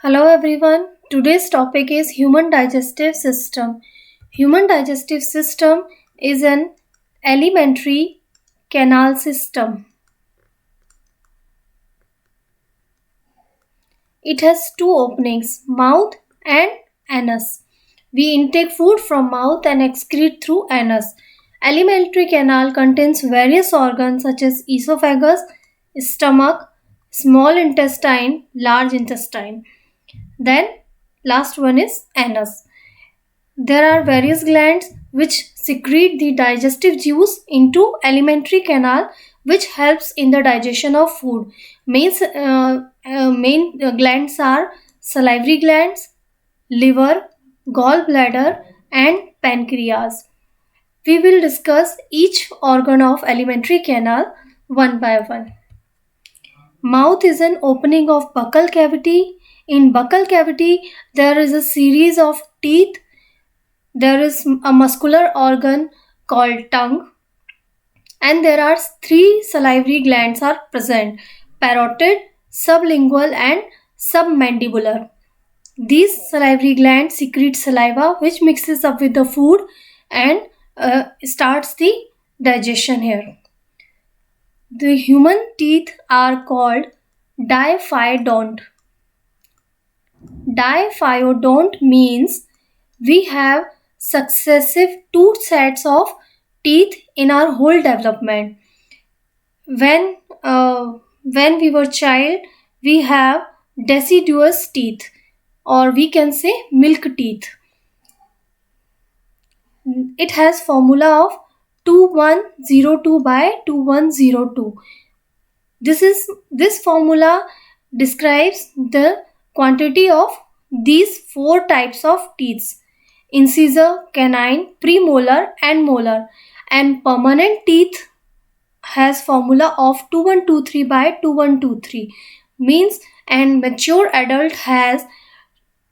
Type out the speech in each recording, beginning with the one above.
Hello everyone. Today's topic is human digestive system. Human digestive system is an alimentary canal system. It has two openings, mouth and anus. We intake food from mouth and excrete through anus. Alimentary canal contains various organs such as esophagus, stomach, small intestine, large intestine. Then last one is anus. There are various glands which secrete the digestive juice into alimentary canal, which helps in the digestion of food. Main glands are salivary glands, liver, gallbladder, and pancreas. We will discuss each organ of alimentary canal one by one. Mouth is an opening of buccal cavity. In buccal cavity, there is a series of teeth. There is a muscular organ called tongue, and there are three salivary glands are present: parotid, sublingual, and submandibular. These salivary glands secrete saliva, which mixes up with the food and starts the digestion here. The human teeth are called diphyodont. Diphyodont means we have successive two sets of teeth in our whole development. When we were child, we have deciduous teeth, or we can say milk teeth. It has formula of 2102 by 2102. This formula describes the quantity of these four types of teeth: incisor, canine, premolar, and molar. And permanent teeth has formula of 2123 by 2123, means and mature adult has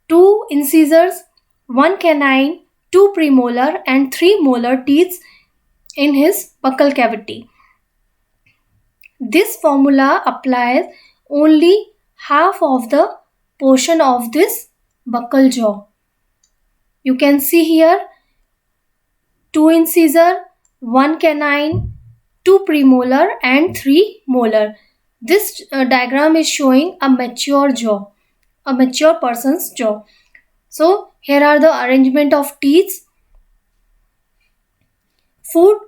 two incisors, one canine, two premolar, and three molar teeth in his buccal cavity. This formula applies only half of the portion of this buccal jaw. You can see here two incisor, one canine, two premolar, and three molar. This diagram is showing a mature jaw, a mature person's jaw. So here are the arrangement of teeth. Food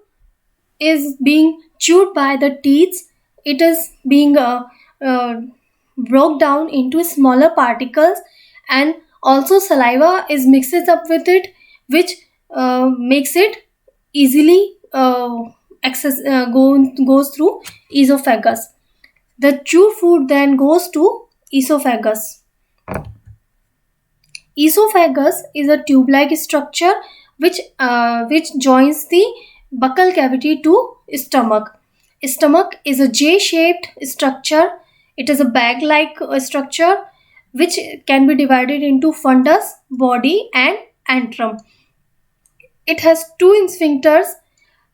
is being chewed by the teeth. It is being broke down into smaller particles, and also saliva is mixes up with it, which makes it easily goes through esophagus. The chewed food then goes to esophagus. Esophagus is a tube-like structure which joins the buccal cavity to stomach. Stomach is a J-shaped structure. It is a bag-like structure which can be divided into fundus, body, and antrum. It has two sphincters,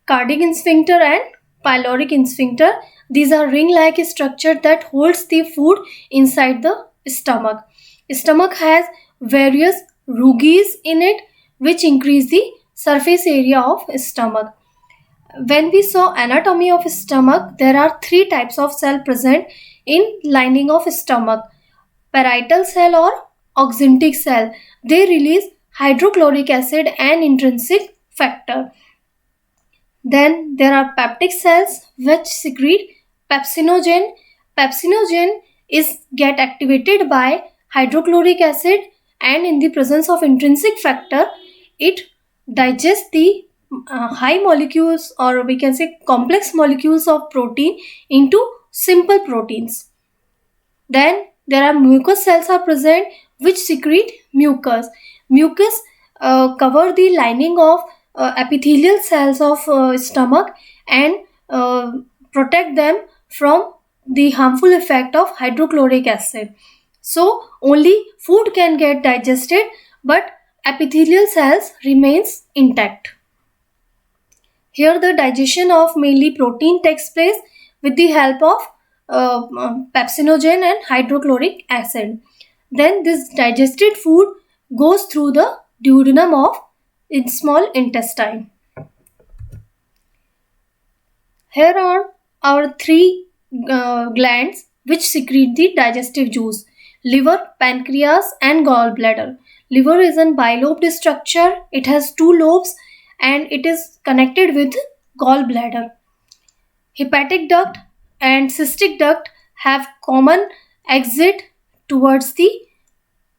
cardiac sphincter and pyloric sphincter. These are ring-like structure that holds the food inside the stomach. Stomach has various rugae in it, which increase the surface area of stomach. When we saw anatomy of stomach, there are three types of cell present in lining of stomach: parietal cell or oxyntic cell. They release hydrochloric acid and intrinsic factor. Then there are peptic cells which secrete pepsinogen. Pepsinogen is get activated by hydrochloric acid, and in the presence of intrinsic factor, it digests the high molecules, or we can say complex molecules of protein into simple proteins. Then there are mucous cells are present which secrete mucus. Mucus cover the lining of epithelial cells of stomach and protect them from the harmful effect of hydrochloric acid. So only food can get digested, but epithelial cells remains intact. Here the digestion of mainly protein takes place with the help of pepsinogen and hydrochloric acid. Then this digested food goes through the duodenum of small intestine. Here are our three glands which secrete the digestive juice: liver, pancreas, and gallbladder. Liver is a bilobed structure. It has two lobes and it is connected with gallbladder. Hepatic duct and cystic duct have common exit towards the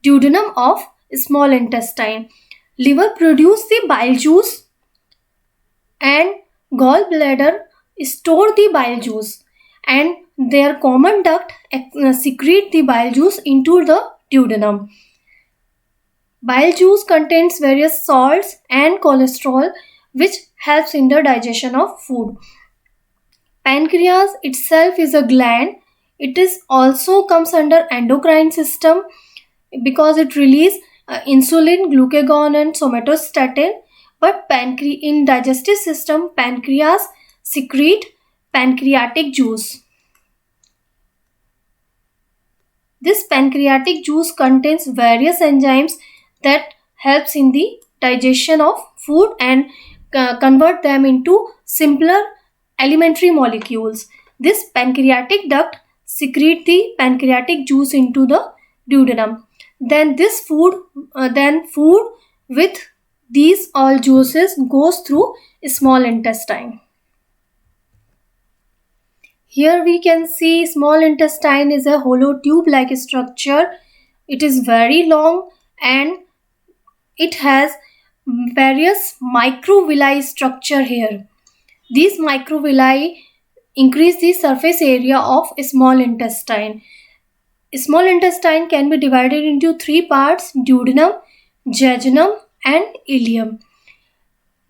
duodenum of small intestine. Liver produce the bile juice and gallbladder store the bile juice, and their common duct secrete the bile juice into the duodenum. Bile juice contains various salts and cholesterol which helps in the digestion of food. Pancreas itself is a gland. It is also comes under endocrine system because it releases insulin, glucagon, and somatostatin. But in digestive system, pancreas secrete pancreatic juice. This pancreatic juice contains various enzymes that helps in the digestion of food and convert them into simpler elementary molecules. This pancreatic duct secrete the pancreatic juice into the duodenum. Then food with these all juices goes through small intestine. Here we can see small intestine is a hollow tube-like structure. It is very long and it has various microvilli structure here. These microvilli increase the surface area of small intestine. Small intestine can be divided into three parts: duodenum, jejunum, and ileum.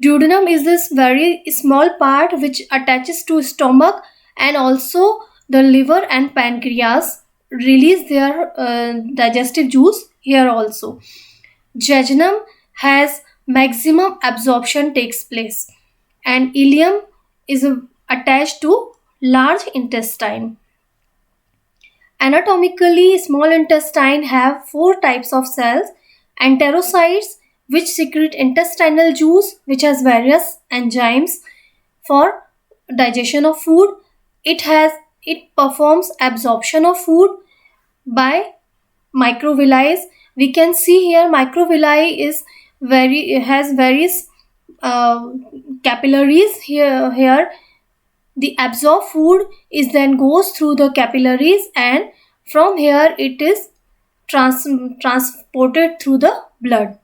Duodenum is this very small part which attaches to stomach, and also the liver and pancreas release their digestive juice here also. Jejunum has maximum absorption takes place, and ileum is attached to large intestine. Anatomically, small intestine have four types of cells: enterocytes, which secrete intestinal juice, which has various enzymes for digestion of food. It performs absorption of food by microvilli. We can see here microvilli has various capillaries here. The absorbed food is then goes through the capillaries, and from here it is transported through the blood.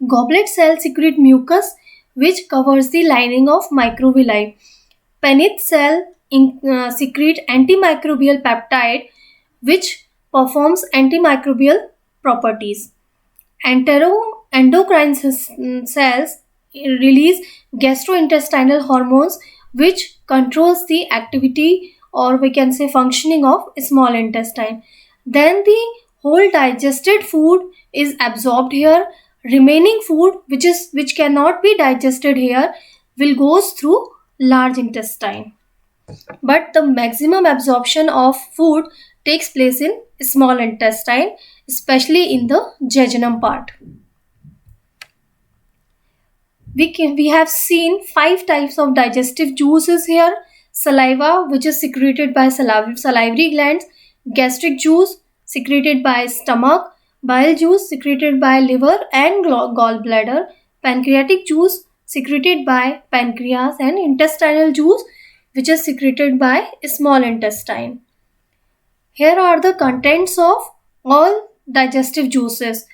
Goblet cells secrete mucus which covers the lining of microvilli. Penneth cell secrete antimicrobial peptide which performs antimicrobial properties. Endocrine cells release gastrointestinal hormones which controls the activity, or we can say functioning, of small intestine. Then the whole digested food is absorbed here. Remaining food which cannot be digested here will goes through large intestine. But the maximum absorption of food takes place in small intestine, especially in the jejunum part. We have seen 5 types of digestive juices here: saliva, which is secreted by salivary glands; gastric juice secreted by stomach; bile juice secreted by liver and gallbladder; pancreatic juice secreted by pancreas; and intestinal juice, which is secreted by small intestine. Here are the contents of all digestive juices.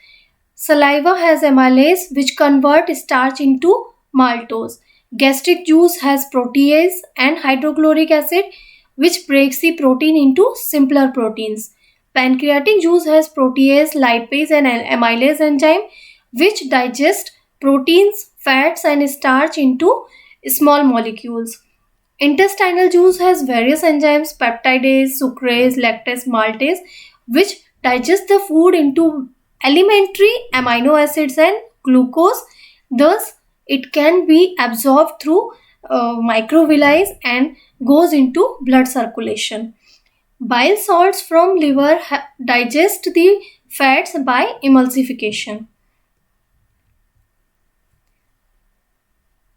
Saliva has amylase which convert starch into maltose. Gastric juice has protease and hydrochloric acid which breaks the protein into simpler proteins. Pancreatic juice has protease, lipase, and amylase enzyme which digest proteins, fats, and starch into small molecules. Intestinal juice has various enzymes: peptidase, sucrase, lactase, maltase, which digest the food into elementary amino acids and glucose. Thus, it can be absorbed through microvilli and goes into blood circulation. Bile salts from liver digest the fats by emulsification.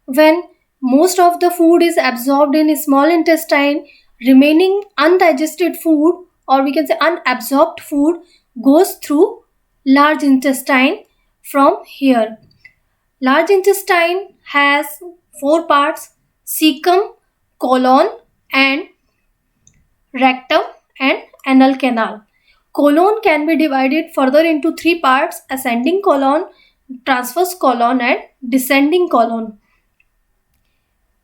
When most of the food is absorbed in small intestine, remaining undigested food, or we can say unabsorbed food, goes through large intestine from here. Large intestine has four parts: cecum, colon, and rectum and anal canal. Colon can be divided further into three parts: ascending colon, transverse colon, and descending colon.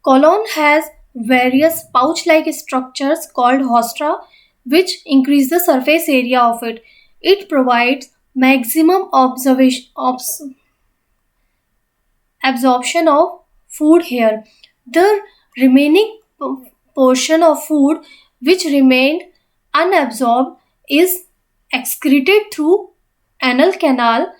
Colon has various pouch-like structures called haustra, which increase the surface area of it. It provides maximum absorption of food here. The remaining portion of food which remained unabsorbed is excreted through anal canal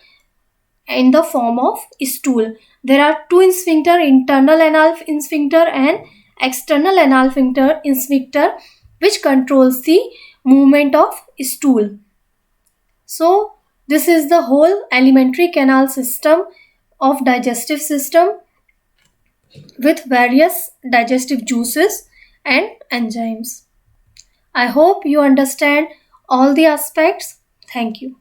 in the form of stool. There are two sphincter: internal anal sphincter and external anal sphincter, which controls the movement of stool. So this is the whole alimentary canal system of digestive system with various digestive juices and enzymes. I hope you understand all the aspects. Thank you.